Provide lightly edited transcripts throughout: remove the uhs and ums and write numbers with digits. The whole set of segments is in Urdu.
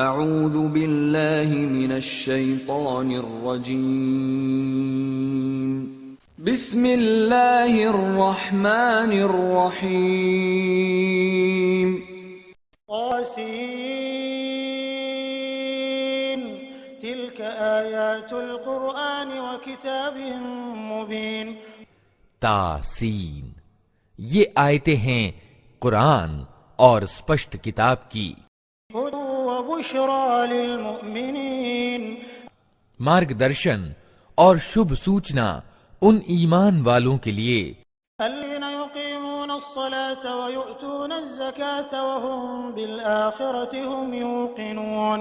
اعوذ باللہ من الشیطان الرجیم بسم اللہ الرحمن الرحیم قاسین تلک آیات القرآن وکتاب مبین. تاسین، یہ آیتیں ہیں قرآن اور اسپشٹ کتاب کی. وبشرى للمؤمنین، مارگ درشن اور شبھ سوچنا ان ایمان والوں کے لیے الذین یقیمون الصلاة ویؤتون الزکاة وهم بالآخرة هم یوقنون،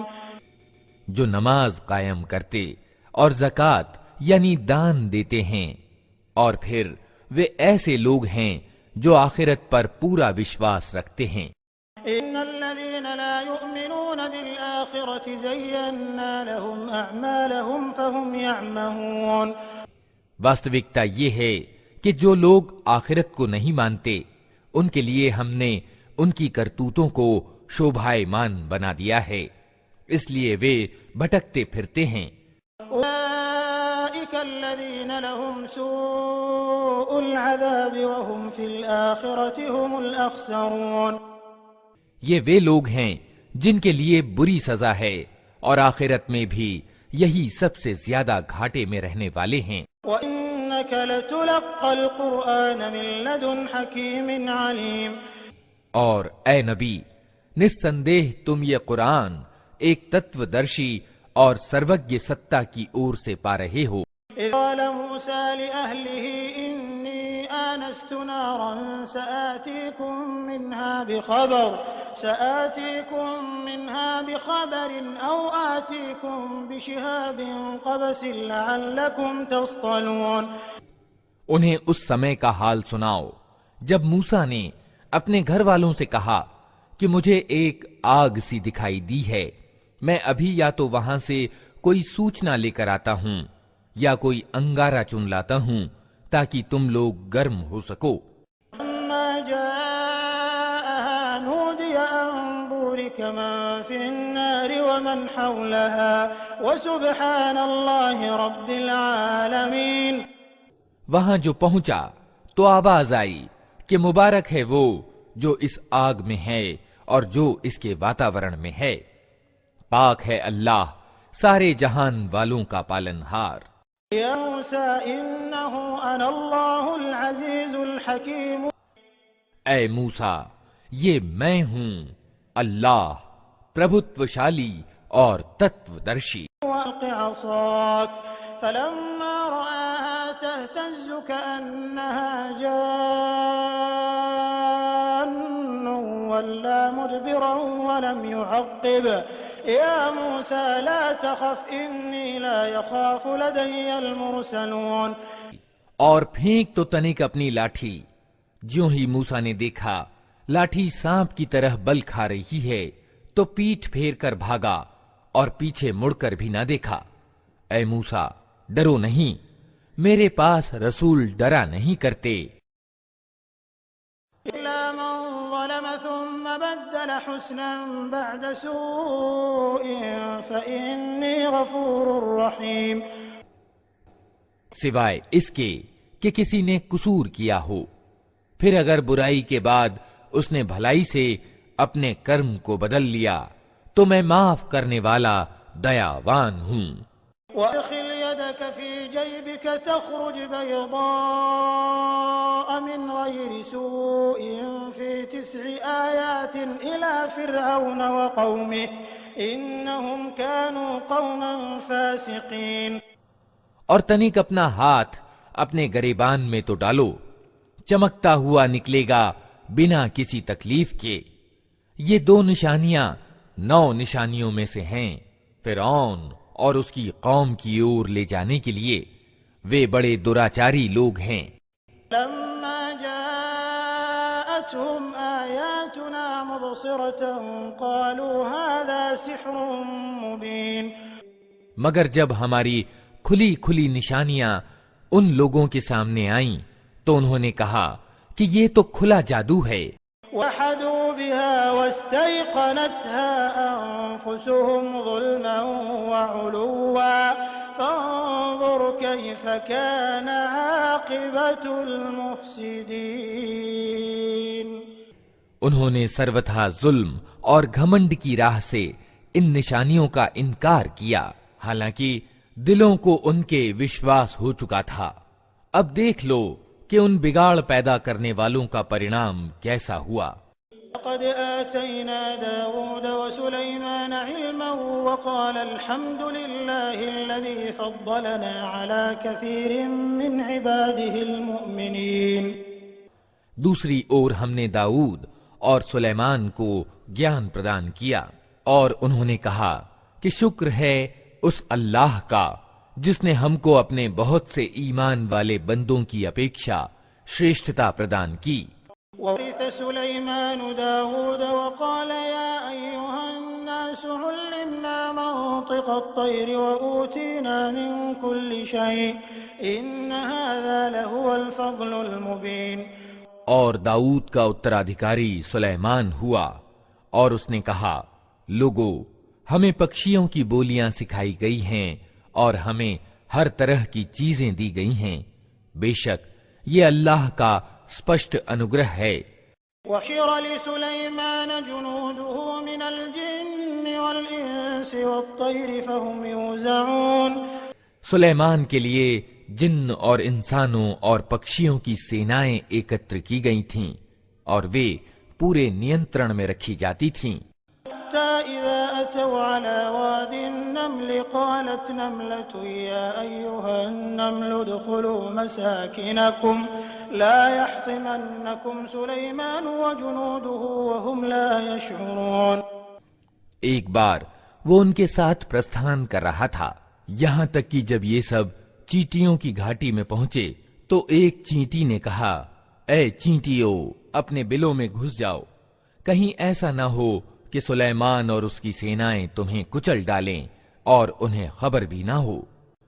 جو نماز قائم کرتے اور زکوٰۃ یعنی دان دیتے ہیں، اور پھر وہ ایسے لوگ ہیں جو آخرت پر پورا وشواس رکھتے ہیں. ان الذین لا یؤمنون بالآخرة زینا لهم اعمالهم فهم یعمہون. واستوکتا یہ ہے کہ جو لوگ آخرت کو نہیں مانتے ان کے لیے ہم نے ان کی کرتوتوں کو شوبھائمان بنا دیا ہے، اس لیے وہ بھٹکتے پھرتے ہیں. اولئک الذین لهم سوء العذاب وهم فی الآخرة هم الاخسرون. یہ وہ لوگ ہیں جن کے لیے بری سزا ہے اور آخرت میں بھی یہی سب سے زیادہ گھاٹے میں رہنے والے ہیں. وَإِنَّكَ لَتُلَقَّى الْقُرْآنَ مِن لَّدُنْ حَكِيمٍ عَلِيمٍ. اور اے نبی، نسندیہ تم یہ قرآن ایک تتو درشی اور سروگیہ ستا کی اور سے پا رہے ہو. اذ قال موسى لأهله إني آنست نارا سآتيكم منها بخبر أو آتيكم بشهاب قبس لعلكم تصطلون. انہیں اس سمے کا حال سناؤ جب موسیٰ نے اپنے گھر والوں سے کہا کہ مجھے ایک آگ سی دکھائی دی ہے، میں ابھی یا تو وہاں سے کوئی سوچنا لے کر آتا ہوں یا کوئی انگارہ چن لاتا ہوں تاکہ تم لوگ گرم ہو سکو. لما جاءها نودي أن بورك من في النار ومن حولها وسبحان الله رب العالمين. وہاں جو پہنچا تو آواز آئی کہ مبارک ہے وہ جو اس آگ میں ہے اور جو اس کے واتاورن میں ہے، پاک ہے اللہ سارے جہان والوں کا پالنہار. یا موسیٰ انہ انا اللہ العزیز الحکیم. اے موسیٰ، یہ میں ہوں اللہ پربھتوشالی اور تتو درشی. والق عصاک فلما رآها تهتز كأنها جان ولا مدبرا ولم يعقب. یا موسیٰ لا تخف انی لا یخاف لدی المرسلون. اور پھینک تو تنک اپنی لاٹھی. جیوں ہی موسیٰ نے دیکھا لاٹھی سانپ کی طرح بل کھا رہی ہے تو پیٹھ پھیر کر بھاگا اور پیچھے مڑ کر بھی نہ دیکھا. اے موسیٰ، ڈرو نہیں، میرے پاس رسول ڈرا نہیں کرتے. إلا من ظلم ثم بدل حسنا بعد سوء فإني غفور رحيم. سوائے اس کے کہ کسی نے قصور کیا ہو، پھر اگر برائی کے بعد اس نے بھلائی سے اپنے کرم کو بدل لیا تو میں معاف کرنے والا دیاوان ہوں. وادخل يدك في جيبك تخرج بيضاء من غير سوء في 9 آيات إلى فرعون وقومه إنهم كانوا قوما فاسقين. اور تنک اپنا ہاتھ اپنے گریبان میں تو ڈالو، چمکتا ہوا نکلے گا بنا کسی تکلیف کے. یہ 2 نشانیاں 9 نشانیوں میں سے ہیں فرعون اور اس کی قوم کی اور لے جانے کے لیے. وہ بڑے دراچاری لوگ ہیں. لما جاءتهم آياتنا مبصرة قالوا هذا سحر مبين. مگر جب ہماری کھلی کھلی نشانیاں ان لوگوں کے سامنے آئیں تو انہوں نے کہا کہ یہ تو کھلا جادو ہے. وحدوا بها واستيقنتها أنفسهم ظلما وعلوا فانظر كيف كان عاقبة المفسدين۔ انہوں نے سروتھا ظلم اور گھمنڈ کی راہ سے ان نشانیوں کا انکار کیا، حالانکہ دلوں کو ان کے وشواس ہو چکا تھا۔ اب دیکھ لو کہ ان بگاڑ پیدا کرنے والوں کا پرینام کیسا ہوا۔ لقد آتينا داود وسليمان علما وقال الحمد لله الذي فضلنا على كثير من عباده المؤمنين۔ دوسری اور ہم نے داؤد اور سلیمان کو گیان پردان کیا، اور انہوں نے کہا کہ شکر ہے اس اللہ کا جس نے ہم کو اپنے بہت سے ایمان والے بندوں کی اپیکشا شریشٹتا پردان کی۔ وورث سليمان داود وقال يا أيها الناس علمنا منطق الطير وأوتينا من كل شيء إن هذا لهو الفضل المبين۔ اور داؤد کا اترادھیکاری سلیمان ہوا، اور اس نے کہا، لوگو ہمیں پکشیوں کی بولیاں سکھائی گئی ہیں اور ہمیں ہر طرح کی چیزیں دی گئی ہیں، بے شک یہ اللہ کا اسپشٹ انوگرہ ہے۔ وحشر لسليمان جنوده من الجن والإنس والطير فهم يوزعون۔ سلیمان کے لیے جن اور انسانوں اور پکشیوں کی سینائیں ایکتر کی گئی تھیں اور وہ پورے نینترن میں رکھی جاتی تھیں۔ إذا أتوا على واد النمل قالت نملة يا أيها النمل ادخلوا مساكنكم لا يحطمنكم سليمان وجنوده وهم لا يشعرون۔ ایک بار وہ ان کے ساتھ پرستھان کر رہا تھا، یہاں تک کہ جب یہ سب چینٹیوں کی گھاٹی میں پہنچے تو ایک چینٹی نے کہا، اے چینٹیوں اپنے بلوں میں گھس جاؤ، کہیں ایسا نہ ہو کہ سلیمان اور اس کی سینائیں تمہیں کچل ڈالیں اور انہیں خبر بھی نہ ہو۔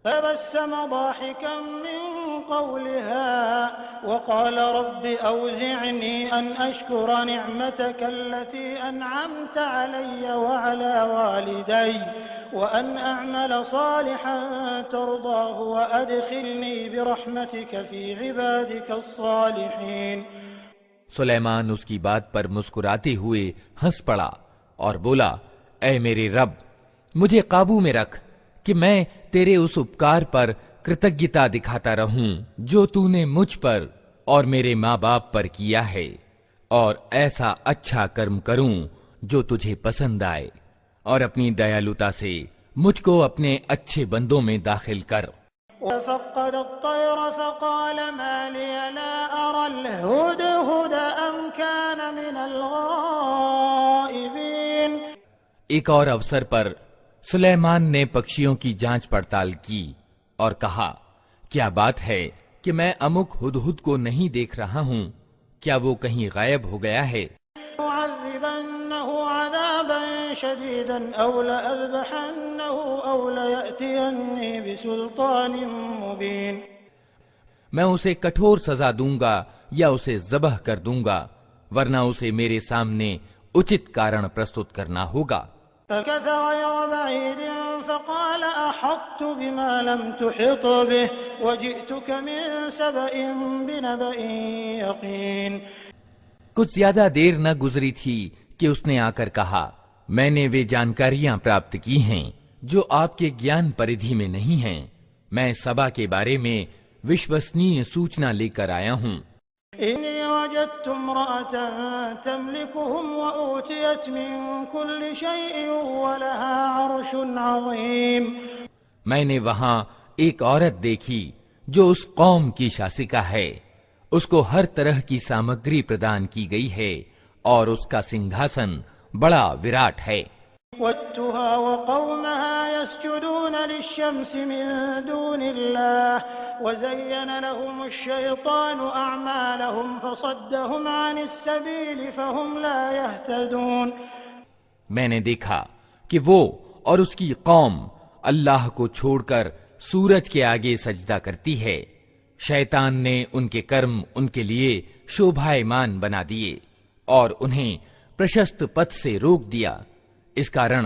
تبسم ضاحكا من قولها وقال رب أوزعني أن أشكر نعمتك التي أنعمت علي وعلى والدي وأن أعمل صالحا ترضاه وأدخلني برحمتك في عبادك الصالحين۔ سلیمان اس کی بات پر مسکراتے ہوئے ہنس پڑا اور بولا، اے میرے رب، مجھے قابو میں رکھ کہ میں تیرے اس اپکار پر کرتجتا دکھاتا رہوں جو تو نے مجھ پر اور میرے ماں باپ پر کیا ہے، اور ایسا اچھا کرم کروں جو تجھے پسند آئے، اور اپنی دیالوتا سے مجھ کو اپنے اچھے بندوں میں داخل کر۔ وفقد الطير فقال ما لي لا أرى الهدهد أم كان من الغائبين۔ ایک اور اوسر پر سلیمان نے پکشیوں کی جانچ پڑتال کی اور کہا، کیا بات ہے کہ میں امک ہدہد کو نہیں دیکھ رہا ہوں، کیا وہ کہیں غائب ہو گیا ہے؟ لأعذبنه عذابا شديدا أو لأذبحنه أو ليأتيني بسلطان مبين۔ میں اسے کٹھور سزا دوں گا یا اسے ذبح کر دوں گا، ورنہ اسے میرے سامنے اچت کارن پرستت کرنا ہوگا۔ فكث غير بعيد فقال أحطت بما لم تحط به وجئتك من سبأ بنبأ يقين۔ کچھ زیادہ دیر نہ گزری تھی کہ اس نے آ کر کہا، میں نے وہ جانکاریاں پراپت کی ہیں جو آپ کے گیان پریدھی میں نہیں ہیں، میں سبا کے بارے میں وشوسنیہ سوچنا لے کر آیا ہوں۔ إني وجدت امرأة تملكهم وأوتيت من كل شيء ولها عرش عظيم۔ میں نے وہاں ایک عورت دیکھی جو اس قوم کی شاسکہ ہے، اس کو ہر طرح کی سامگری پردان کی گئی ہے اور اس کا سنگھاسن بڑا وراٹ ہے۔ وَاتُّهَا وَقَوْمَهَا يَسْجُدُونَ لِلشَّمْسِ مِن دُونِ اللَّهِ وَزَيَّنَ لَهُمُ الشَّيْطَانُ أَعْمَالَهُمْ فَصَدَّهُمْ عَنِ السَّبِيلِ فَهُمْ لَا يَهْتَدُونَ۔ میں نے دیکھا کہ وہ اور اس کی قوم اللہ کو چھوڑ کر سورج کے آگے سجدہ کرتی ہے، شیطان نے ان کے کرم ان کے لیے شوبھائمان بنا دیے اور انہیں پرشست پتھ سے روک دیا، اس کارن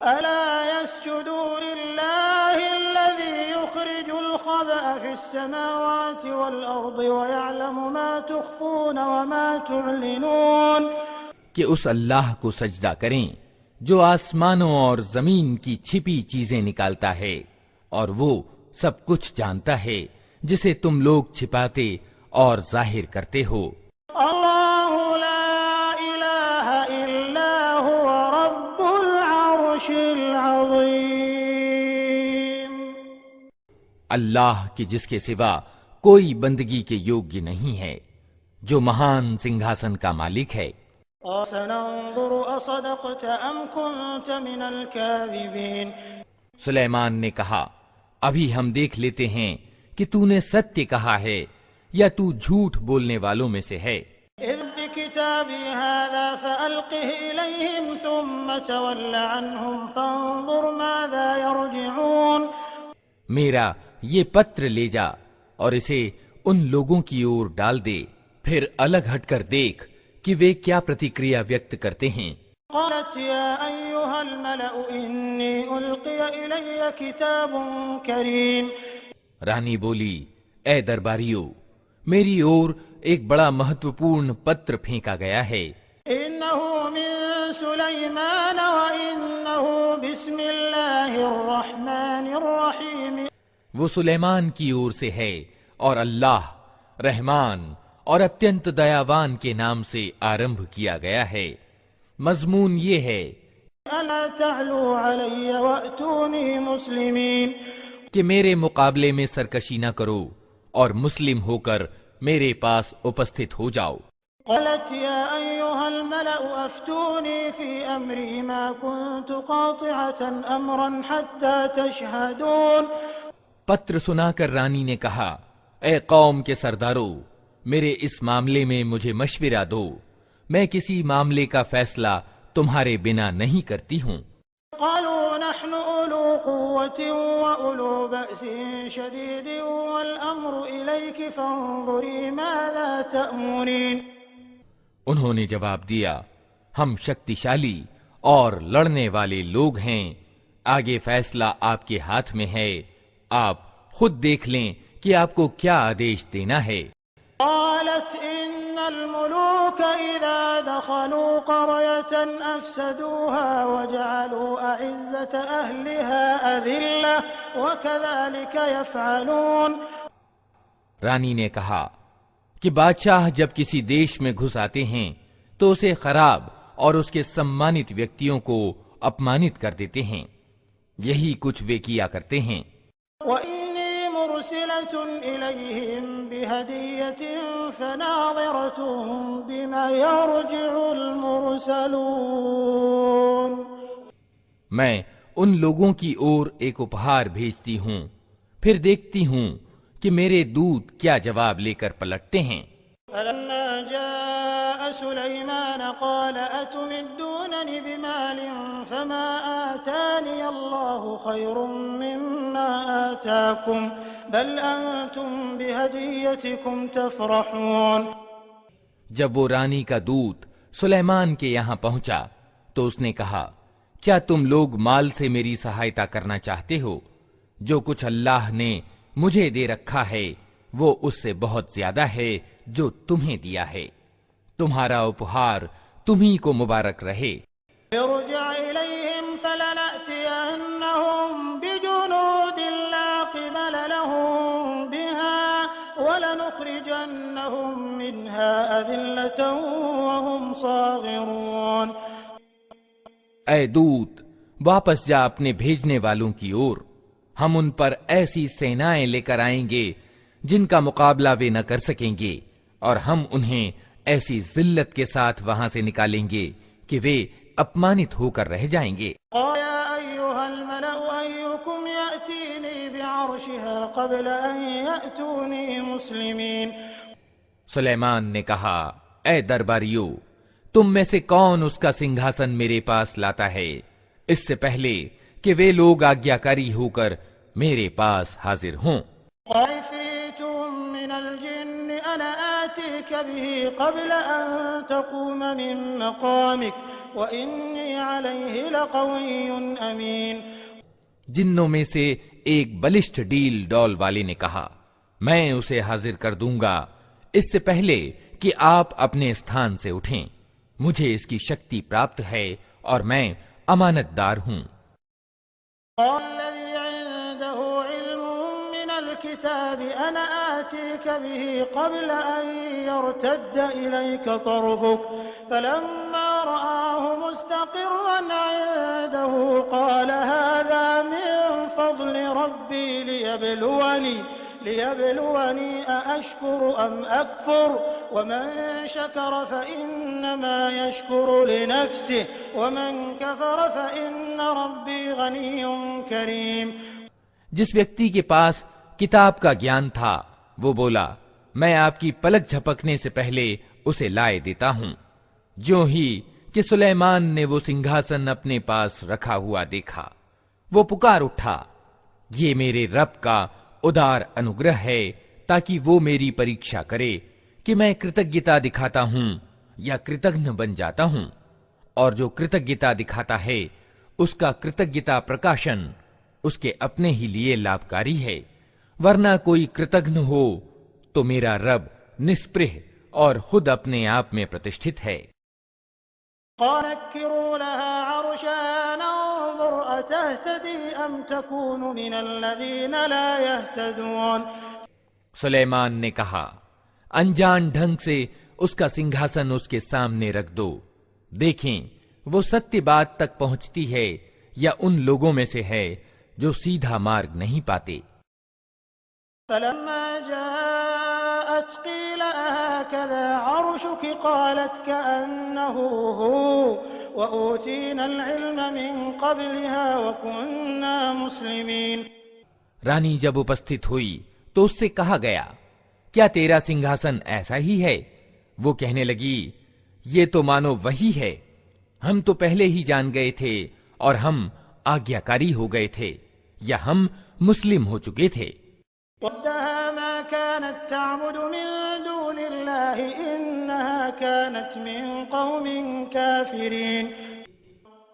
ألا يسجدوا لله الذي يخرج الخبأ في السماوات والأرض ويعلم ما تخفون وما تعلنون کہ اس اللہ کو سجدہ کریں جو آسمانوں اور زمین کی چھپی چیزیں نکالتا ہے، اور وہ سب کچھ جانتا ہے جسے تم لوگ چھپاتے اور ظاہر کرتے ہو۔ الله لا إله إلا هو رب العرش العظيم اللہ کہ جس کے سوا کوئی بندگی کے یوگی نہیں ہے، جو مہان سنگھاسن کا مالک ہے۔ سننظر أصدقت أم كنت من الكاذبين سلیمان نے کہا، ابھی ہم دیکھ لیتے ہیں کہ تو نے ستیہ کہا ہے یا تو جھوٹ بولنے والوں میں سے ہے۔ اذ بكتابي هذا فألقه إليهم ثم تول عنهم فانظر ماذا يرجعون میرا یہ پتر لے جا اور اسے ان لوگوں کی اور ڈال دے، پھر الگ ہٹ کر دیکھ کہ وہ کیا پرتیکریا ویکت کرتے ہیں۔ قالت يا أيها الملأ إني ألقي إلي كتاب كريم رانی بولی، اے درباریو، میری اور ایک بڑا مہتوپورن پتر پھینکا گیا ہے۔ إنه من سليمان وإنه بسم الله الرحمن الرحيم وہ سلیمان کی اور سے ہے اور اللہ رحمان اور اتینت دیاوان کے نام سے آرمبھ کیا گیا ہے۔ مضمون یہ ہے ألا تعلوا علي وأتوني مسلمين کہ میرے مقابلے میں سرکشی نہ کرو اور مسلم ہو کر میرے پاس اپستھت ہو جاؤ۔ قالت يا أيها الملأ أفتوني في أمري ما كنت قاطعة أمرا حتى تشهدون پتر سنا کر رانی نے کہا، اے قوم کے سردارو، میرے اس معاملے میں مجھے مشورہ دو، میں کسی معاملے کا فیصلہ تمہارے بنا نہیں کرتی ہوں۔ قالوا نحن أولو قوة وأولو بأس شديد والأمر إليك فانظري ماذا تأمرين انہوں نے جواب دیا، ہم شکتیشالی اور لڑنے والے لوگ ہیں، آگے فیصلہ آپ کے ہاتھ میں ہے، آپ خود دیکھ لیں کہ آپ کو کیا آدیش دینا ہے۔ قالت إن الملوك إذا دخلوا قرية أفسدوها وجعلوا أعزة أهلها أذلة وكذلك يفعلون رانی نے کہا کہ بادشاہ جب کسی دیش میں گھس آتے ہیں تو اسے خراب اور اس کے سمانت ویکتیوں کو اپمانت کر دیتے ہیں، یہی کچھ وہ کیا کرتے ہیں۔ وإني مرسلة إليهم بهدية فناظرة بما يرجع المرسلون میں ان لوگوں کی اور ایک اپہار بھیجتی ہوں، پھر دیکھتی ہوں کہ میرے دودت کیا جواب لے کر پلٹتے ہیں۔ فلما جاء سليمان قال أتمدونني بمال فما آتاني الله خير مما آتاكم بل أنتم بهديتكم تفرحون جب وہ رانی کا دودت سلیمان کے یہاں پہنچا تو اس نے کہا، کیا تم لوگ مال سے میری سہایتا کرنا چاہتے ہو؟ جو کچھ اللہ نے مجھے دے رکھا ہے وہ اس سے بہت زیادہ ہے جو تمہیں دیا ہے، تمہارا اپہار تمہیں کو مبارک رہے۔ ارجع إليهم فلنأتينهم بجنود لا قبل لهم بها ولنخرجنهم منها أذلة وهم صاغرون اے دودت، واپس جا اپنے بھیجنے والوں کی اور، ہم ان پر ایسی سینائیں لے کر آئیں گے جن کا مقابلہ وہ نہ کر سکیں گے، اور ہم انہیں ایسی ذلت کے ساتھ وہاں سے نکالیں گے کہ وہ اپمانت ہو کر رہ جائیں گے۔ قال يا أيها الملأ أيكم يأتيني بعرشها قبل أن يأتوني مسلمين سلیمان نے کہا، اے درباریو، تم میں سے کون اس کا سنگھاسن میرے پاس لاتا ہے اس سے پہلے کہ وہ لوگ آگیاکاری ہو کر میرے پاس حاضر ہوں۔ قال عفريت من الجن أنا آتيك آتيك به قبل أن تقوم من مقامك وإني عليه لقوي أمين۔ جنوں میں سے ایک بلشٹ ڈیل ڈول والے نے کہا، میں اسے حاضر کر دوں گا اس سے پہلے کہ آپ اپنے استھان سے اٹھیں، مجھے اس کی شکتی پراپت ہے اور میں امانت دار ہوں۔ قال الذي عنده علم من الكتاب أنا آتيك به قبل أن يرتد إليك طرفك فلما رآه مستقرا عنده قال هذا من فضل ربي ليبلوني أأشكر أم أكفر ومن شكر فإنما يشكر لنفسه ومن كفر فإن ربي غني كريم۔ جس ویکتی کے پاس کتاب کا گیان تھا وہ بولا، میں آپ کی پلک جھپکنے سے پہلے اسے لائے دیتا ہوں۔ جو ہی کہ سلیمان نے وہ سنگھاسن اپنے پاس رکھا ہوا دیکھا، وہ پکار اٹھا، یہ میرے رب کا ادار انوگرہ ہے تاکہ وہ میری پریکشا کرے کہ میں کرتجتا دکھاتا ہوں یا کرتگن بن جاتا ہوں، اور جو کرتجتا دکھاتا ہے اس کا کرتجتا پرکاشن اس کے اپنے ہی لیے لابھکاری ہے، ورنہ کوئی کرتگن ہو تو میرا رب نسپرہ اور خود اپنے آپ میں پرتشٹھت ہے۔ قال نكروا لها عرشها ننظر أتهتدي أم تكون من الذين لا يهتدون۔ سلیمان نے کہا، انجان ڈھنگ سے اس کا سنگھاسن اس کے سامنے رکھ دو، دیکھیں وہ ستیہ بات تک پہنچتی ہے یا ان لوگوں میں سے ہے جو سیدھا مارگ نہیں پاتے۔ فلما جاءت قيل أهكذا عرشك قالت كأنه هو وأوتينا العلم من قبلها وكنا مسلمين۔ رانی جب اپستھت ہوئی تو اس سے کہا گیا، کیا تیرا سنگھاسن ایسا ہی ہے؟ وہ کہنے لگی، یہ تو مانو وہی ہے، ہم تو پہلے ہی جان گئے تھے اور ہم آگیاکاری ہو گئے تھے یا ہم مسلم ہو چکے تھے۔ وَدَّهَا مَا كَانَتْ تَعْبُدُ مِن دُونِ اللَّهِ إِنَّهَا كَانَتْ مِن قَوْمٍ كَافِرِينَ۔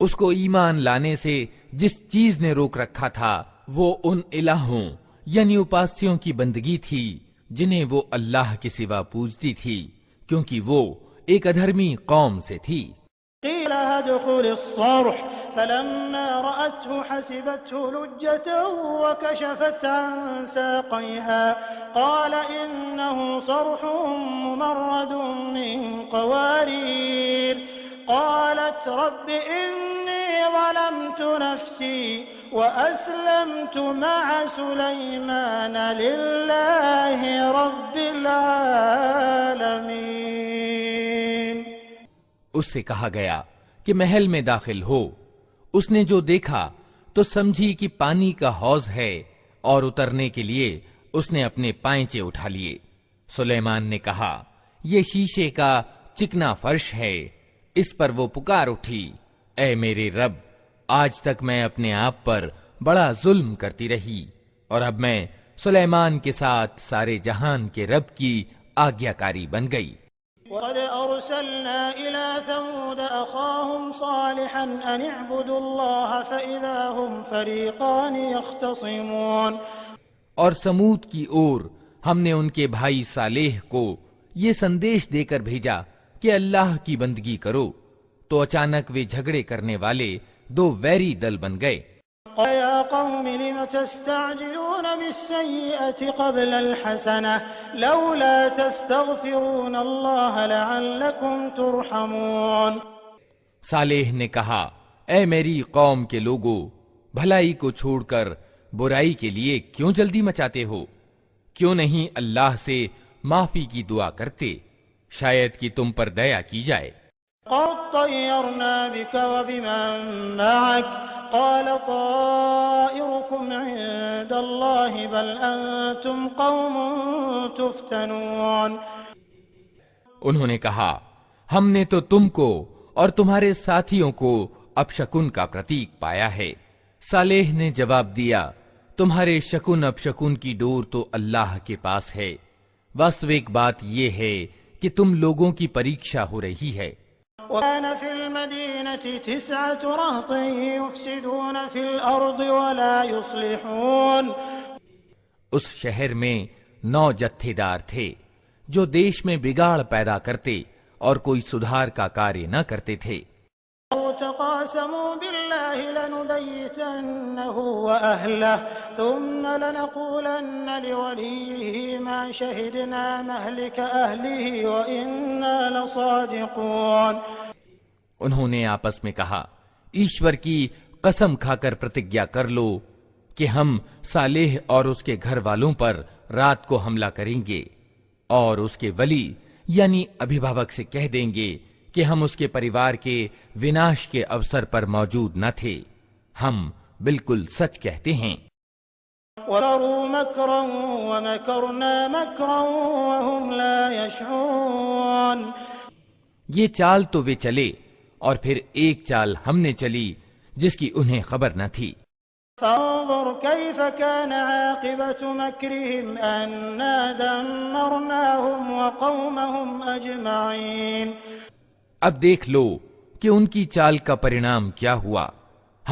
اس کو ایمان لانے سے جس چیز نے روک رکھا تھا وہ ان الہوں یعنی اپاسیوں کی بندگی تھی جنہیں وہ اللہ کے سوا پوجتی تھی، کیونکہ وہ ایک ادھرمی قوم سے تھی۔ قيل ادخل الصرح فلما رأته حسبته لجة وكشفت عن ساقيها قال إنه صرح ممرد من قوارير قالت رب إني ظلمت نفسي وأسلمت مع سليمان لله رب العالمين۔ اس سے کہا گیا کہ محل میں داخل ہو۔ اس نے جو دیکھا تو سمجھی کہ پانی کا حوض ہے اور اترنے کے لیے اس نے اپنے پائنچے اٹھا لیے۔ سلیمان نے کہا، یہ شیشے کا چکنا فرش ہے۔ اس پر وہ پکار اٹھی، اے میرے رب، آج تک میں اپنے آپ پر بڑا ظلم کرتی رہی اور اب میں سلیمان کے ساتھ سارے جہان کے رب کی آگیاکاری بن گئی۔ وَقَدْ أَرْسَلْنَا إِلَى ثَمُودَ أَخَاهُمْ صَالِحًا أَنِ اعْبُدُوا اللَّهَ فَإِذَا هُمْ فَرِيقَانِ يَخْتَصِمُونَ۔ اور سمود کی اور ہم نے ان کے بھائی صالح کو یہ سندیش دے کر بھیجا کہ اللہ کی بندگی کرو، تو اچانک وہ جھگڑے کرنے والے دو ویری دل بن گئے۔ وَيَا قَوْمِ لِمَ تَسْتَعْجِلُونَ بِالسَّيِّئَةِ قَبْلَ الْحَسَنَةِ لَوْلَا تَسْتَغْفِرُونَ اللَّهَ لَعَلَّكُمْ تُرْحَمُونَ۔ صالح نے کہا، اے میری قوم کے لوگو، بھلائی کو چھوڑ کر برائی کے لیے کیوں جلدی مچاتے ہو؟ کیوں نہیں اللہ سے معافی کی دعا کرتے، شاید کہ تم پر دیا کی جائے۔ قَدْ طَيَّرْنَا بِكَ وَبِمَن مَّعَكَ قَالَ طَائِرُكُمْ عِندَ اللَّهِ بَلْ أَنتُمْ قَوْمٌ تُفْتَنُونَ۔ انہوں نے کہا، ہم نے تو تم کو اور تمہارے ساتھیوں کو اپشکن کا پرتیک پایا ہے۔ صالح نے جواب دیا، تمہارے شکن اپشکن کی ڈور تو اللہ کے پاس ہے، واستوک بات یہ ہے کہ تم لوگوں کی پریکشا ہو رہی ہے۔ وكان في المدينة 9 رهط يفسدون في الأرض ولا يصلحون۔ اس شہر میں 9 جتھے دار تھے جو دیش میں بگاڑ پیدا کرتے اور کوئی سدھار کا کاریہ نہ کرتے تھے۔ تقاسموا بالله لنبيتنه وأهله ثم لنقولن لوليه ما شهدنا مهلك أهله وإنا لصادقون۔ انہوں نے آپس میں کہا، ایشور کی قسم کھا کر پرتجھا کر لو کہ ہم صالح اور اس کے گھر والوں پر رات کو حملہ کریں گے، اور اس کے ولی یعنی ابھیبھاوک سے کہہ دیں گے کہ ہم اس کے پریوار کے وناش کے اوسر پر موجود نہ تھے، ہم بالکل سچ کہتے ہیں۔ وَمَكَرُوا مَكْرًا وَمَكَرْنَا مَكْرًا وَهُمْ لَا يَشْعُرُونَ۔ یہ چال تو وہ چلے اور پھر ایک چال ہم نے چلی جس کی انہیں خبر نہ تھی۔ فانظر كيف كان عاقبة مكرهم أنا دمرناهم وقومهم أجمعين۔ اب دیکھ لو کہ ان کی چال کا پرینام کیا ہوا،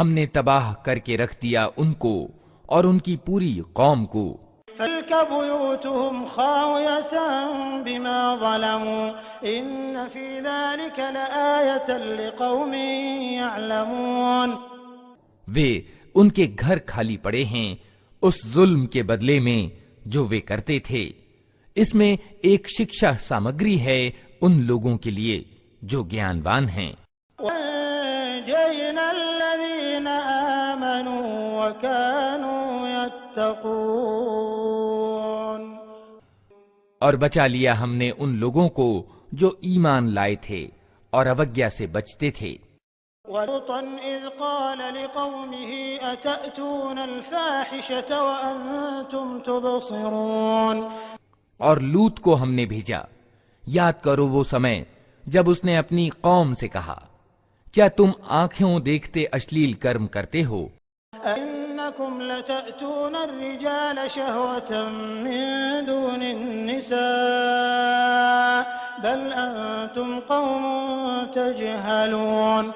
ہم نے تباہ کر کے رکھ دیا ان کو اور ان کی پوری قوم کو۔ فَتِلْكَ بُيُوتُهُمْ خَاوِيَةً بِمَا ظَلَمُوا إِنَّ فِي ذَلِكَ لَآيَةً لِقَوْمٍ يَعْلَمُونَ۔ وہ ان کے گھر خالی پڑے ہیں اس ظلم کے بدلے میں جو وہ کرتے تھے، اس میں ایک شکشا سامگری ہے ان لوگوں کے لیے جو گیانوان ہیں۔ وَأَنجَيْنَا الَّذِينَ آمَنُوا وَكَانُوا يَتَّقُونَ۔ اور بچا لیا ہم نے ان لوگوں کو جو ایمان لائے تھے اور اوگیا سے بچتے تھے۔ وَلُوطًا إِذْ قَالَ لِقَوْمِهِ أَتَأْتُونَ الْفَاحِشَةَ وَأَنْتُمْ تُبْصِرُونَ۔ اور لوط کو ہم نے بھیجا، یاد کرو وہ سمے جب اس نے اپنی قوم سے کہا، کیا تم آنکھوں دیکھتے اشلیل کرم کرتے ہو؟ أَإِنَّكُمْ لَتَأْتُونَ الرِّجَالَ شَهْوَةً مِّن دُونِ النِّسَاءِ بَلْ أَنْتُمْ قَوْمٌ تَجْهَلُونَ۔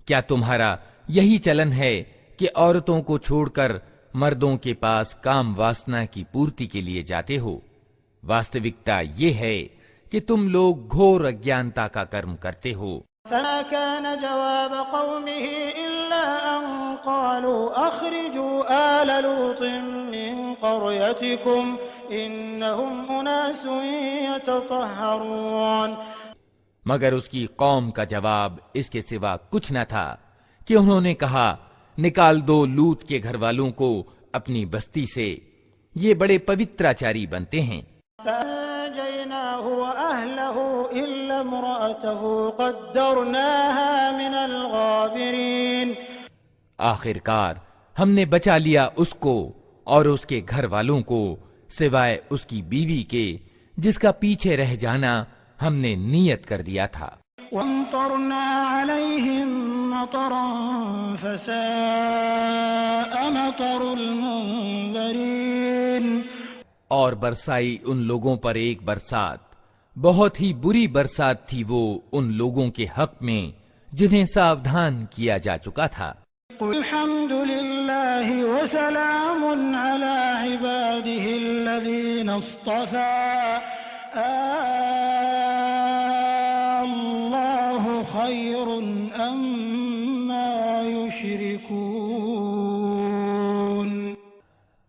کیا تمہارا یہی چلن ہے کہ عورتوں کو چھوڑ کر مردوں کے پاس کام واسنا کی پورتی کے لیے جاتے ہو؟ واستوکتا یہ ہے کہ تم لوگ گھور اگیانتا کا کرم کرتے ہو۔ فما كان جواب قومه إلا أن قالوا أخرجوا آل لوط من قريتكم إنهم أناس يتطهرون۔ مگر اس کی قوم کا جواب اس کے سوا کچھ نہ تھا کہ انہوں نے کہا، نکال دو لوط کے گھر والوں کو اپنی بستی سے، یہ بڑے پوتراچاری بنتے ہیں۔ فأنجيناه وأهله إلا امرأته قدرناها من الغابرين۔ آخر کار ہم نے بچا لیا اس کو اور اس کے گھر والوں کو سوائے اس کی بیوی کے جس کا پیچھے رہ جانا ہم نے نیت کر دیا تھا۔ وَأَمْطَرْنَا عَلَيْهِمْ مَطَرًا فَسَاءَ مَطَرُ الْمُنذَرِينَ۔ اور برسائی ان لوگوں پر ایک برسات، بہت ہی بری برسات تھی وہ ان لوگوں کے حق میں جنہیں ساودھان کیا جا چکا تھا۔ قُلْ الْحَمْدُ لِلَّهِ وَسَلَامٌ عَلَى عِبَادِهِ الَّذِينَ اصْطَفَى اللَّهُ خَيْرٌ أَمَّا يُشْرِكُونَ۔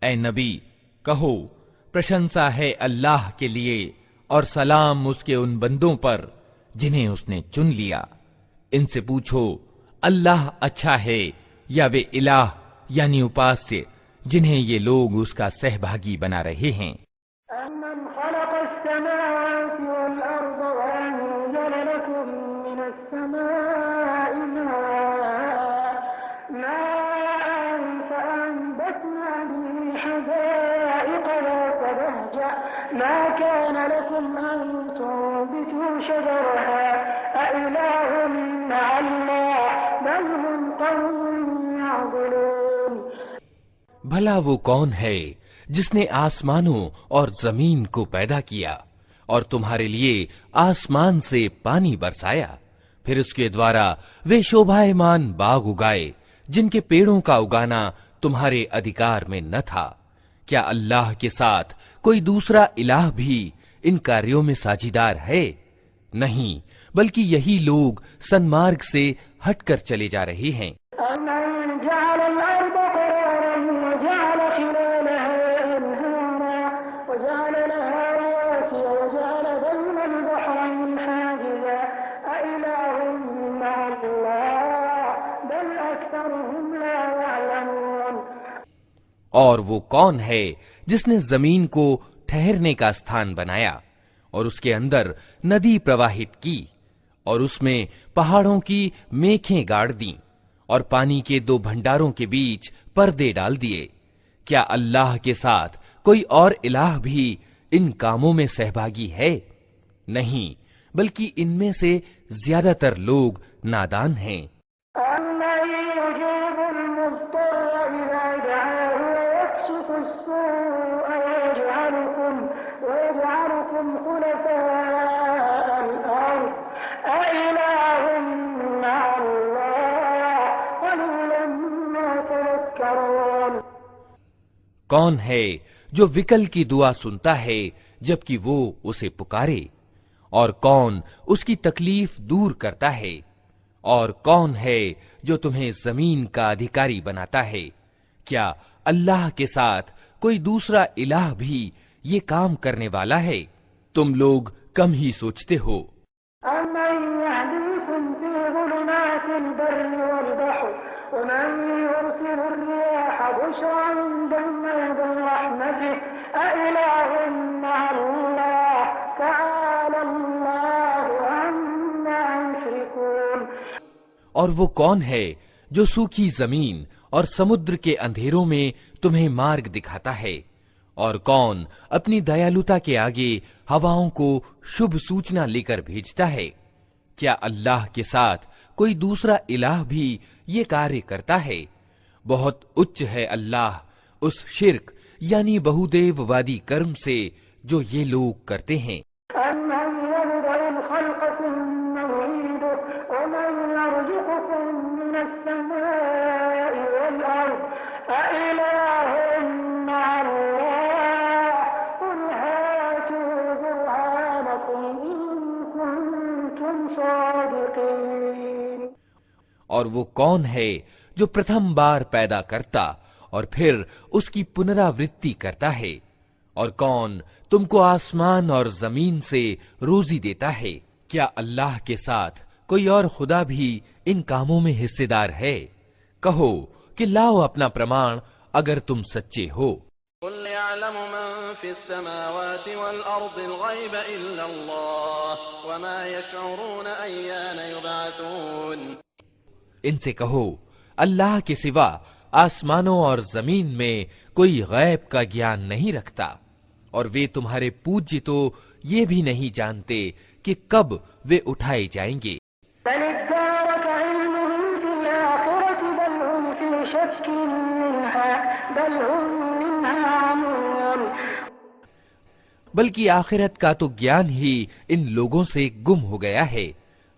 اے نبی کہو، پرشنسا ہے اللہ کے لیے اور سلام اس کے ان بندوں پر جنہیں اس نے چن لیا۔ ان سے پوچھو اللہ اچھا ہے یا وہ الہ یعنی اپاسیہ جنہیں یہ لوگ اس کا سہبھاگی بنا رہے ہیں۔ أَمَّنْ خَلَقَ السَّمَاوَاتِ وَالْأَرْضَ وَأَنزَلَ لَكُم مِّنَ السَّمَاءِ مَاءً فَأَنبَتْنَا بِهِ حَدَائِقَ ذَاتَ بَهْجَةٍ مَا كَانَ لَكُمْ أَن تُنبِتُوا شَجَرَهَا أَإِلَٰهٌ مَّعَ اللَّهِ بَلْ هُمْ قَوْمٌ يَعْدِلُونَ۔ بھلا وہ کون ہے جس نے آسمانوں اور زمین کو پیدا کیا اور تمہارے لیے آسمان سے پانی برسایا، پھر اس کے دوارا وہ شوبھائمان باغ اگائے جن کے پیڑوں کا اگانا تمہارے ادھیکار میں نہ تھا۔ کیا اللہ کے ساتھ کوئی دوسرا الہ بھی ان کاریوں میں ساجھیدار ہے؟ نہیں، بلکہ یہی لوگ سنمارگ سے ہٹ کر چلے جا رہے ہیں۔ أَمَّنْ جَعَلَ الْأَرْضَ قَرَارًا وَجَعَلَ خِلَالَهَا أَنْهَارًا وَجَعَلَ لَهَا رَوَاسِيَ وَجَعَلَ بَيْنَ الْبَحْرَيْنِ حَاجِزًا أَإِلَٰهٌ مَّعَ اللَّهِ بَلْ أَكْثَرُهُمْ لَا يَعْلَمُونَ۔ اور وہ کون ہے جس نے زمین کو ٹھہرنے کا استھان بنایا اور اس کے اندر ندی پرواہت کی اور اس میں پہاڑوں کی میکھیں گاڑ دیں اور پانی کے دو بھنڈاروں کے بیچ پردے ڈال دیے؟ کیا اللہ کے ساتھ کوئی اور الہ بھی ان کاموں میں سہبھاگی ہے؟ نہیں، بلکہ ان میں سے زیادہ تر لوگ نادان ہیں۔ أَمَّن يُجِيبُ الْمُضْطَرَّ إِذَا دَعَاهُ وَيَكْشِفُ السُّوءَ وَيَجْعَلُكُمْ خُلَفَاءَ الْأَرْضِ أَإِلَٰهٌ مَّعَ اللَّهِ قَلِيلًا مَّا تَذَكَّرُونَ۔ کون ہے جو وکل کی دعا سنتا ہے جبکہ وہ اسے پکارے، اور کون اس کی تکلیف دور کرتا ہے، اور کون ہے جو تمہیں زمین کا ادھیکاری بناتا ہے؟ کیا اللہ کے ساتھ کوئی دوسرا الہ بھی یہ کام کرنے والا ہے؟ تم لوگ کم ہی سوچتے ہو۔ أَمَّن يَهْدِيكُمْ فِي ظُلُمَاتِ الْبَرِّ وَالْبَحْرِ وَمَن يُرْسِلُ الرِّيَاحَ بُشْرًا بَيْنَ يَدَيْ رَحْمَتِهِ أَإِلَٰهٌ مَّعَ اللَّهِ تَعَالَى اللَّهُ عَمَّا يُشْرِكُونَ۔ اور وہ کون ہے جو سوکھی زمین اور سمندر کے اندھیروں میں تمہیں مارگ دکھاتا ہے؟ اور کون اپنی دیالوتا کے آگے ہواؤں کو شبھ سوچنا لے کر بھیجتا ہے؟ کیا اللہ کے ساتھ کوئی دوسرا الہ بھی یہ کاریہ کرتا ہے؟ بہت اچ ہے اللہ اس شرک یعنی بہودیو وادی کرم سے جو یہ لوگ کرتے ہیں۔ أَمَّن يَبْدَأُ الْخَلْقَ ثُمَّ يُعِيدُهُ وَمَن يَرْزُقُكُم مِّنَ السَّمَاءِ وَالْأَرْضِ أَإِلَٰهٌ مَّعَ اللَّهِ قُلْ هَاتُوا بُرْهَانَكُمْ إِن كُنتُمْ صَادِقِينَ۔ اور وہ کون ہے جو پرتھم بار پیدا کرتا اور پھر اس کی پنراورتی کرتا ہے؟ اور کون تم کو آسمان اور زمین سے روزی دیتا ہے؟ کیا اللہ کے ساتھ کوئی اور خدا بھی ان کاموں میں حصے دار ہے؟ کہو کہ لاؤ اپنا پرمان اگر تم سچے ہو۔ قل يعلم من في السماوات والأرض الغيب إلا الله وما يشعرون أيان يبعثون۔ ان سے کہو اللہ کے سوا آسمانوں اور زمین میں کوئی غیب کا گیان نہیں رکھتا، اور وہ تمہارے پوجی تو یہ بھی نہیں جانتے کہ کب وہ اٹھائے جائیں گے۔ بل ادارك علمهم في الآخرة بل هم في شك منها بل هم منها عمون۔ بلکہ آخرت کا تو گیان ہی ان لوگوں سے گم ہو گیا ہے،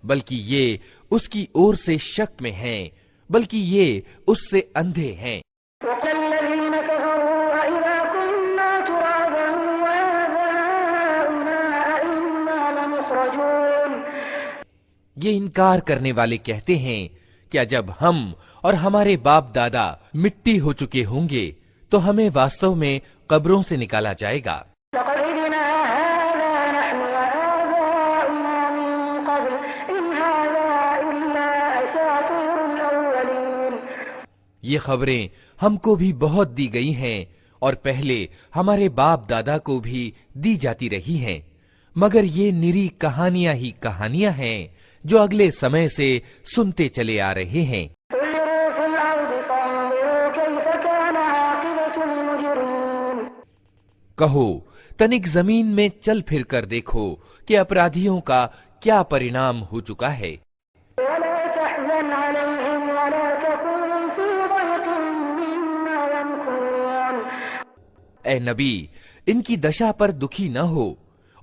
بلکہ یہ اس کی اور سے شک میں ہیں، بلکہ یہ اس سے اندھے ہیں۔ وقال الذين كفروا أإذا كنا ترابا وآباؤنا أئنا لمخرجون۔ یہ انکار کرنے والے کہتے ہیں کیا جب ہم اور ہمارے باپ دادا مٹی ہو چکے ہوں گے تو ہمیں واستو میں قبروں سے نکالا جائے گا۔ لقد عهدنا هذا نحن وآباؤنا من قبل إن هذا إلا أساطير الأولين۔ یہ خبریں ہم کو بھی بہت دی گئی ہیں اور پہلے ہمارے باپ دادا کو بھی دی جاتی رہی ہیں، مگر یہ نری کہانیاں ہی کہانیاں ہیں جو اگلے سمے سے سنتے چلے آ رہے ہیں۔ سيروا في الأرض فانظروا كيف كان عاقبة المجرمين۔ کہو تنک زمین میں چل پھر کر دیکھو کہ اپرادھیوں کا کیا پرینام ہو چکا ہے۔ ولا تحزن عليهم ولا تكن في ضيق مما يمكرون۔ اے نبی ان کی دشا پر دکھی نہ ہو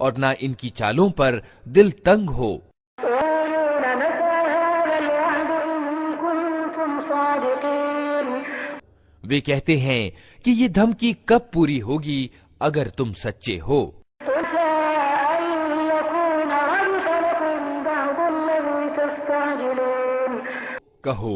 اور نہ ان کی چالوں پر دل تنگ ہو۔ يقولون متى هذا الوعد إن كنتم صادقين وہ کہتے ہیں کہ یہ دھمکی کب پوری ہوگی اگر تم سچے ہو۔ عسى أن يكون ردف لكم بعض الذي تستعجلون کہو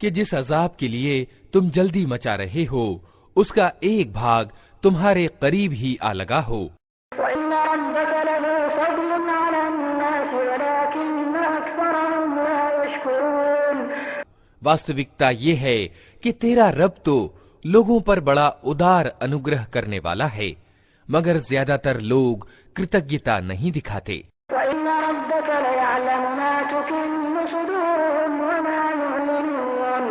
کہ جس عذاب کے لیے تم جلدی مچا رہے ہو اس کا ایک بھاگ تمہارے قریب ہی آ لگا ہو۔ وإن ربك لذو فضل على الناس ولكن أكثرهم لا يشكرون واستوکتا یہ ہے کہ تیرا رب تو لوگوں پر بڑا ادار انوگرہ کرنے والا ہے، مگر زیادہ تر لوگ کرتجنتا نہیں دکھاتے۔ وإن ربك ليعلم ما تكن صدورهم وما يعلنون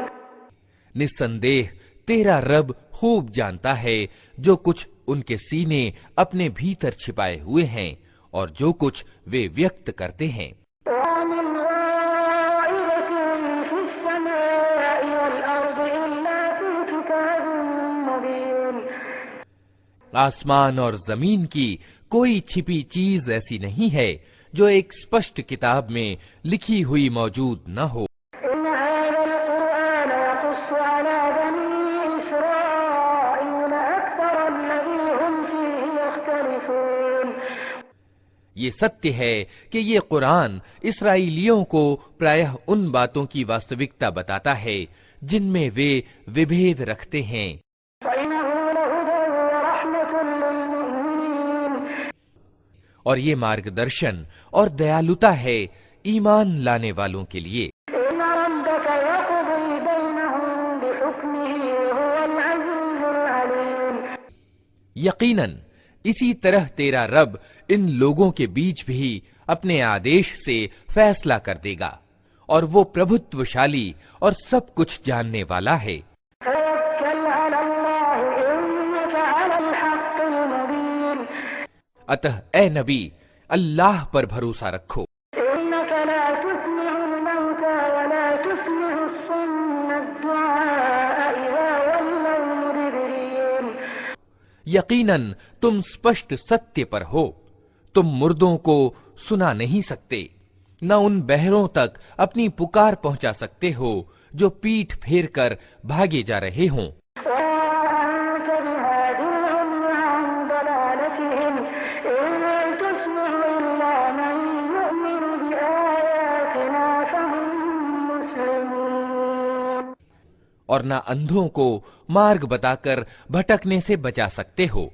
نسندیہ تیرا رب خوب جانتا ہے جو کچھ ان کے سینے اپنے بھیتر چھپائے ہوئے ہیں اور جو کچھ وہ ویکت کرتے ہیں۔ ومن غائبة في السماء والأرض إلا في كتاب مبين آسمان اور زمین کی کوئی چھپی چیز ایسی نہیں ہے جو ایک اسپشٹ کتاب میں لکھی ہوئی موجود نہ ہو۔ إن هذا القرآن يقص على بني إسرائيل أكثر الذي هم فيه يختلفون یہ ستیہ ہے کہ یہ قرآن اسرائیلیوں کو پرایہ ان باتوں کی واستوکتا بتاتا ہے جن میں وہ وبھید رکھتے ہیں۔ وإنه لهدى ورحمة للمؤمنين اور یہ مارگ درشن اور دیالوتا ہے ایمان لانے والوں کے لیے۔ إن ربك يقضي بينهم بحكمه وهو العزيز العليم یقیناً اسی طرح تیرا رب ان لوگوں کے بیچ بھی اپنے آدیش سے فیصلہ کر دے گا اور وہ پربھتوشالی اور سب کچھ جاننے والا ہے۔ توكل على الله إنك على الحق المبين اتہ اے نبی اللہ پر بھروسہ رکھو، إنك لا تسمع الموتى ولا تسمع الصم الدعاء إذا ولوا مدبرين یقیناً تم اسپشٹ ستیہ پر ہو، تم مردوں کو سنا نہیں سکتے، نہ ان بہروں تک اپنی پکار پہنچا سکتے ہو جو پیٹھ پھیر کر بھاگے جا رہے ہوں۔ وأنت بهاد العمي عن ضلالتهم إن تسمع إلا من يؤمن بآياتنا فهم مسلمون اور نہ اندھوں کو مارگ بتا کر بھٹکنے سے بچا سکتے ہو،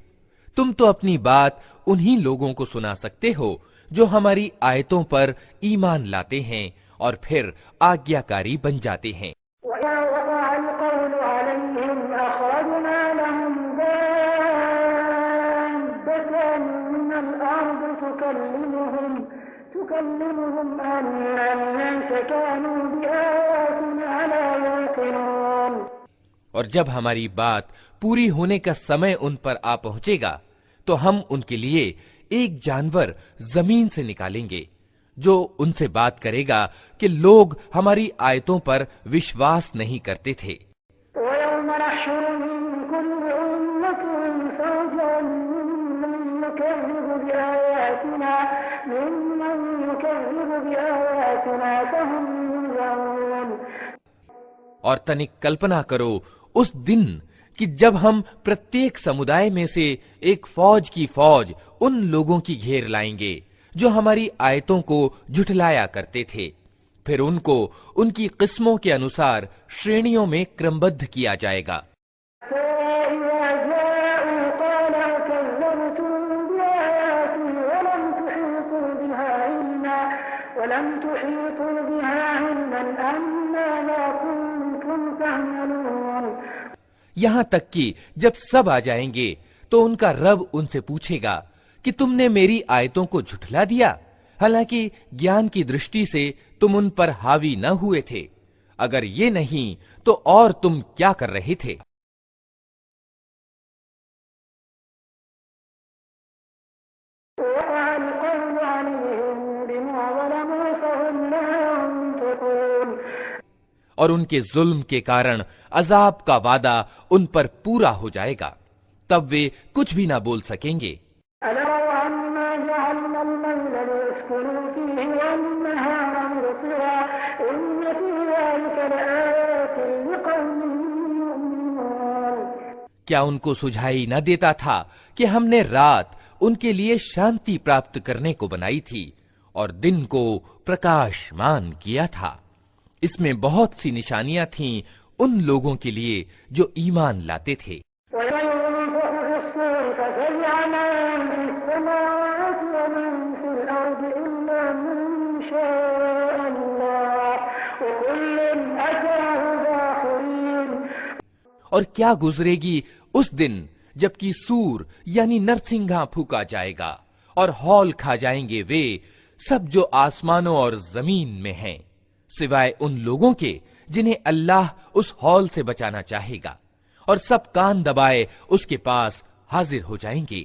تم تو اپنی بات انہی لوگوں کو سنا سکتے ہو جو ہماری آیتوں پر ایمان لاتے ہیں اور پھر آگیاکاری بن جاتے ہیں۔ وإذا وقع القول عليهم أخرجنا لهم دابة من الأرض تكلمهم أن الناس كانوا بآياتنا لا يوقنون اور جب ہماری بات پوری ہونے کا سمے ان پر آ پہنچے گا تو ہم ان کے لیے ایک جانور زمین سے نکالیں گے جو ان سے بات کرے گا کہ لوگ ہماری آیتوں پر وشواس نہیں کرتے تھے۔ ويوم نحشر من كل أمة فوجا ممن يكذب بآياتنا فهم يوزعون اور تنک کلپنا کرو اس دن کہ جب ہم پرتیک سمودائے میں سے ایک فوج کی فوج ان لوگوں کی گھیر لائیں گے جو ہماری آیتوں کو جھٹلایا کرتے تھے، پھر ان کو ان کی قسموں کے انوسار شرینیوں میں کرم بدھ کیا جائے گا۔ فإذا جاءوا قال كذبتم بآياتي ولم تحيطوا بها علما أم ماذا كنتم تعملون یہاں تک کہ جب سب آ جائیں گے تو ان کا رب ان سے پوچھے گا کہ تم نے میری آیتوں کو جھٹلا دیا، حالانکہ گیان کی درشٹی سے تم ان پر حاوی نہ ہوئے تھے، اگر یہ نہیں تو اور تم کیا کر رہے تھے؟ وقع القول عليهم بما ظلموا فهم لا ينطقون اور ان کے ظلم کے کارن عذاب کا وعدہ ان پر پورا ہو جائے گا، تب وہ کچھ بھی نہ بول سکیں گے۔ أَلَرَوْا في ذلك لآيات لقوم يؤمنون. کیا ان کو سجھائی نہ دیتا تھا کہ ہم نے رات ان کے لیے شانتی پراپت کرنے کو بنائی تھی اور دن کو پرکاشمان کیا تھا؟ اس میں بہت سی نشانیاں تھیں ان لوگوں کے لیے جو ایمان لاتے تھے۔ وينفخ في الصور ففزع من في السماوات ومن في الأرض إلا من شاء الله وكل أتاه داخرين. اور کیا گزرے گی اس دن جبکہ سور یعنی نرسنگھا پھونکا جائے گا اور ہال کھا جائیں گے وہ سب جو آسمانوں اور زمین میں ہیں، سوائے ان لوگوں کے جنہیں اللہ اس ہال سے بچانا چاہے گا، اور سب کان دبائے اس کے پاس حاضر ہو جائیں گے۔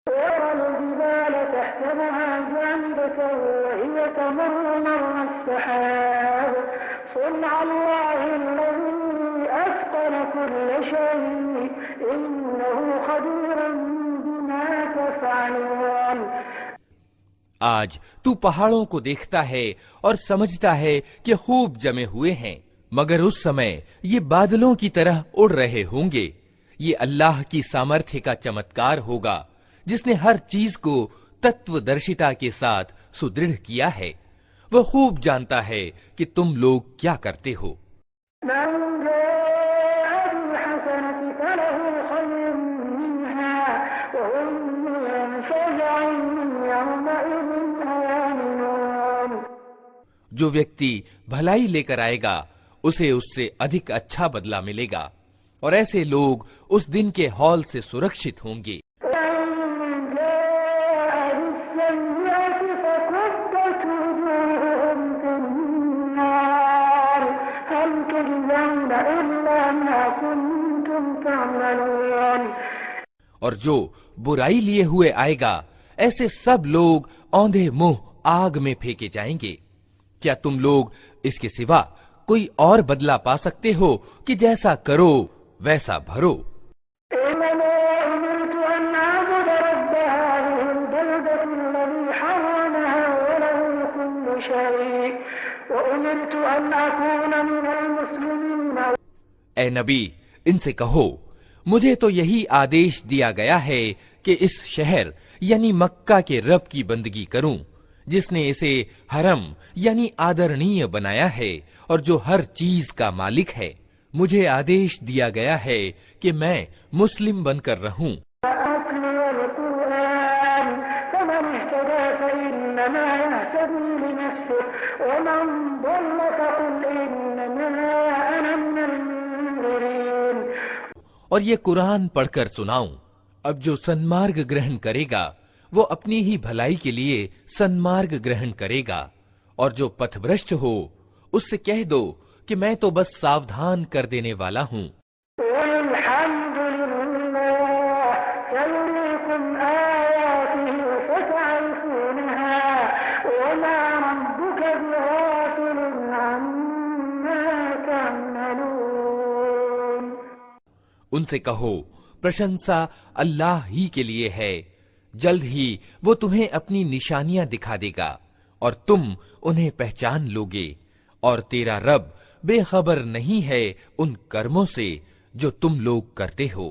والجبال تحسبها جامدة وهي تمر مر السحاب صنع الله الذي أتقن كل شيء إنه خبير بما تفعلون. آج تو پہاڑوں کو دیکھتا ہے اور سمجھتا ہے کہ خوب جمے ہوئے ہیں، مگر اس سمے یہ بادلوں کی طرح اڑ رہے ہوں گے۔ یہ اللہ کی سامرتھیہ کا چمتکار ہوگا جس نے ہر چیز کو تتو درشتا کے ساتھ سدرڑھ کیا ہے۔ وہ خوب جانتا ہے کہ تم لوگ کیا کرتے ہو۔ من جاء بالحسنة فله خير منها وهم من فزع يومئذ آمنون. جو ویکتی بھلائی لے کر آئے گا اسے اس سے ادھک اچھا بدلہ ملے گا، اور ایسے لوگ اس دن کے ہال سے سرکشت ہوں گے۔ ومن جاء بالسيئة فكبت وجوههم في النار هل تجزون إلا ما كنتم تعملون. اور جو برائی لیے ہوئے آئے گا ایسے سب لوگ اوندھے منہ آگ میں پھینکے جائیں گے۔ کیا تم لوگ اس کے سوا کوئی اور بدلہ پا سکتے ہو کہ جیسا کرو ویسا بھرو؟ إنما أمرت أن أعبد رب هذه البلدة الذي حرمها وله كل شيء وأمرت أن أكون من المسلمين. اے نبی، ان سے کہو مجھے تو یہی آدیش دیا گیا ہے کہ اس شہر یعنی مکہ کے رب کی بندگی کروں جس نے اسے حرم یعنی آدرنیہ بنایا ہے اور جو ہر چیز کا مالک ہے۔ مجھے آدیش دیا گیا ہے کہ میں مسلم بن کر رہوں۔ وأتلو القرآن فمن اهتدى فإنما يهتدي لنفسه ومن ضل فقل إنما أنا من المنذرين. اور یہ قرآن پڑھ کر سناؤں، اب جو سنمارگ گرہن کرے گا وہ اپنی ہی بھلائی کے لیے سنمارگ گرہن کرے گا، اور جو پتھ بھرشٹ ہو اس سے کہہ دو کہ میں تو بس ساودھان کر دینے والا ہوں۔ والحمد لله سيريكم آياته فتعرفونها وما ربك بغافل عما تعملون. ان سے کہو پرشنسا اللہ ہی کے لیے ہے، جلد ہی وہ تمہیں اپنی نشانیاں دکھا دے گا اور تم انہیں پہچان لوگے، اور تیرا رب بے خبر نہیں ہے ان کرموں سے جو تم لوگ کرتے ہو۔